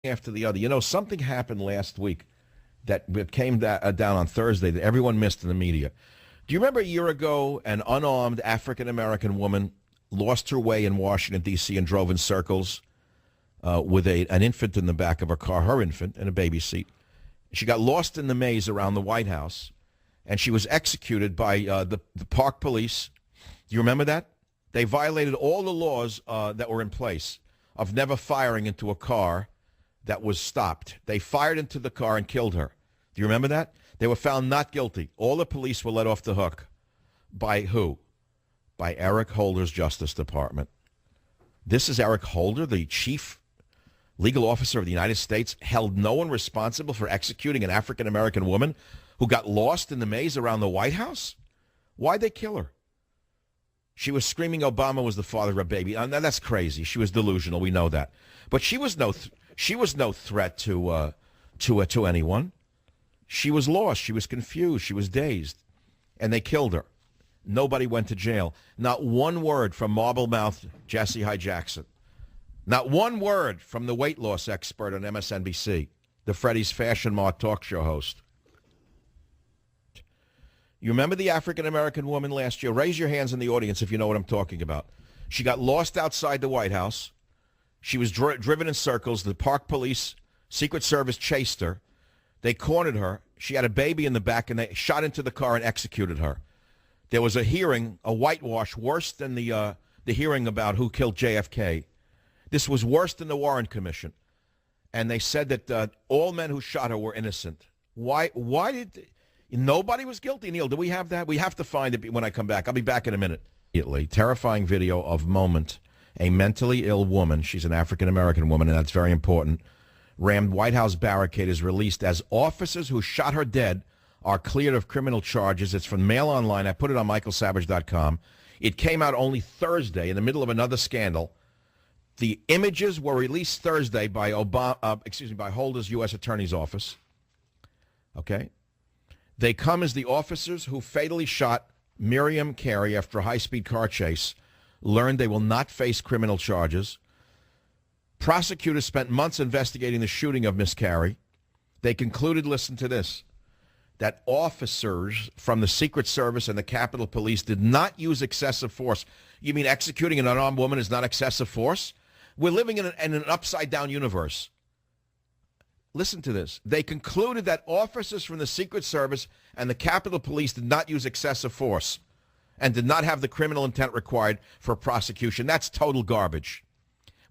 after the other. You know, something happened last week that came down on Thursday that everyone missed in the media. Do you remember a year ago an unarmed African-American woman lost her way in Washington, D.C. and drove in circles with an infant in the back of her car, her infant, in a baby seat. She got lost in the maze around the White House, and she was executed by the park police. Do you remember that? They violated all the laws that were in place of never firing into a car that was stopped. They fired into the car and killed her. Do you remember that? They were found not guilty. All the police were let off the hook. By who? By Eric Holder's Justice Department. This is Eric Holder, the chief legal officer of the United States, held no one responsible for executing an African-American woman who got lost in the maze around the White House? Why'd they kill her? She was screaming Obama was the father of her baby. Now, that's crazy. She was delusional. We know that. But she was no threat to anyone. She was lost. She was confused. She was dazed. And they killed her. Nobody went to jail. Not one word from Marble-mouthed Jesse Hyde Jackson. Not one word from the weight loss expert on MSNBC, the Freddie's Fashion Mart talk show host. You remember the African-American woman last year? Raise your hands in the audience if you know what I'm talking about. She got lost outside the White House. She was driven in circles. The park police, Secret Service chased her. They cornered her. She had a baby in the back, and they shot into the car and executed her. There was a hearing, a whitewash, worse than the hearing about who killed JFK. This was worse than the Warren Commission. And they said that all men who shot her were innocent. Why did... Nobody was guilty, Neil. Do we have that? We have to find it when I come back. I'll be back in a minute. Terrifying video of Moment. A mentally ill woman, she's an African-American woman, and that's very important, rammed White House barricade is released as officers who shot her dead are cleared of criminal charges. It's from Mail Online. I put it on michaelsavage.com. It came out only Thursday in the middle of another scandal. The images were released Thursday by by Holder's U.S. Attorney's Office. Okay? They come as the officers who fatally shot Miriam Carey after a high-speed car chase learned they will not face criminal charges. Prosecutors spent months investigating the shooting of Miss Carey. They concluded, listen to this, that officers from the Secret Service and the Capitol Police did not use excessive force. You mean executing an unarmed woman is not excessive force? We're living in an upside-down universe. Listen to this. They concluded that officers from the Secret Service and the Capitol Police did not use excessive force and did not have the criminal intent required for prosecution. That's total garbage.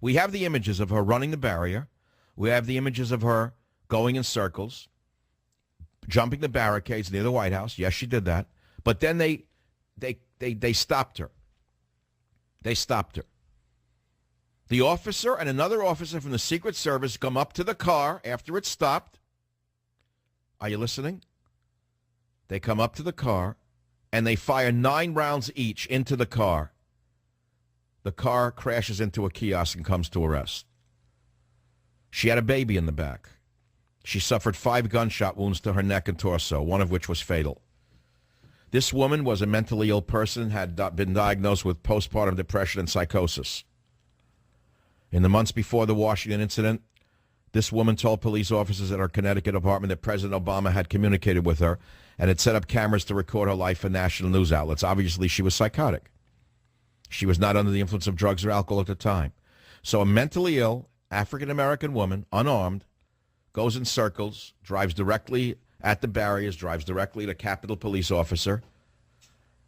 We have the images of her running the barrier. We have the images of her going in circles, jumping the barricades near the White House. Yes, she did that. But then they stopped her. They stopped her. The officer and another officer from the Secret Service come up to the car after it stopped. Are you listening? They come up to the car, and they fire 9 rounds each into the car. The car crashes into a kiosk and comes to a rest. She had a baby in the back. She suffered 5 gunshot wounds to her neck and torso, one of which was fatal. This woman was a mentally ill person, had been diagnosed with postpartum depression and psychosis. In the months before the Washington incident, this woman told police officers at her Connecticut apartment that President Obama had communicated with her and had set up cameras to record her life for national news outlets. Obviously, she was psychotic. She was not under the influence of drugs or alcohol at the time. So a mentally ill African-American woman, unarmed, goes in circles, drives directly at the barriers, drives directly at a Capitol Police officer,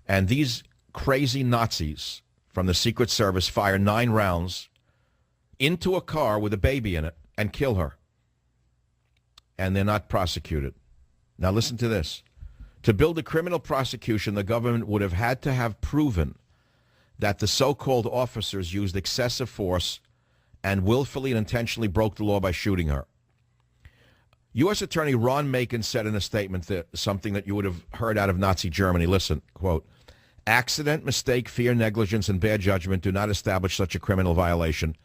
and these crazy Nazis from the Secret Service fire 9 rounds into a car with a baby in it and kill her. And they're not prosecuted. Now listen to this. To build a criminal prosecution, the government would have had to have proven that the so-called officers used excessive force and willfully and intentionally broke the law by shooting her. U.S. Attorney Ron Macon said in a statement that something that you would have heard out of Nazi Germany. Listen, quote, accident, mistake, fear, negligence, and bad judgment do not establish such a criminal violation,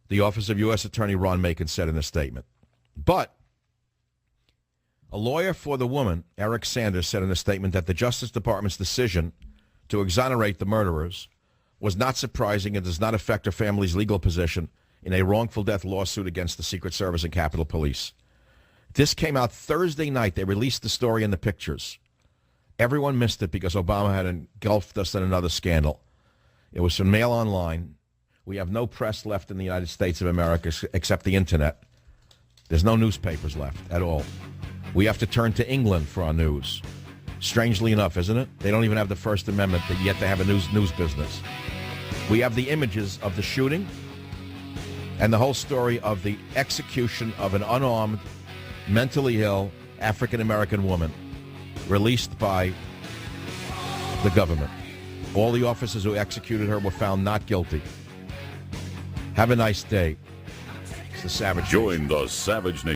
the Office of U.S. Attorney Ron Macon said in a statement. But a lawyer for the woman, Eric Sanders, said in a statement that the Justice Department's decision to exonerate the murderers was not surprising and does not affect her family's legal position in a wrongful death lawsuit against the Secret Service and Capitol Police. This came out Thursday night. They released the story and the pictures. Everyone missed it because Obama had engulfed us in another scandal. It was from Mail Online. We have no press left in the United States of America except the Internet. There's no newspapers left at all. We have to turn to England for our news. Strangely enough, isn't it? They don't even have the First Amendment, but yet they have a news business. We have the images of the shooting and the whole story of the execution of an unarmed, mentally ill African-American woman released by the government. All the officers who executed her were found not guilty. Have a nice day. It's the Savage Nation. Join the Savage Nation.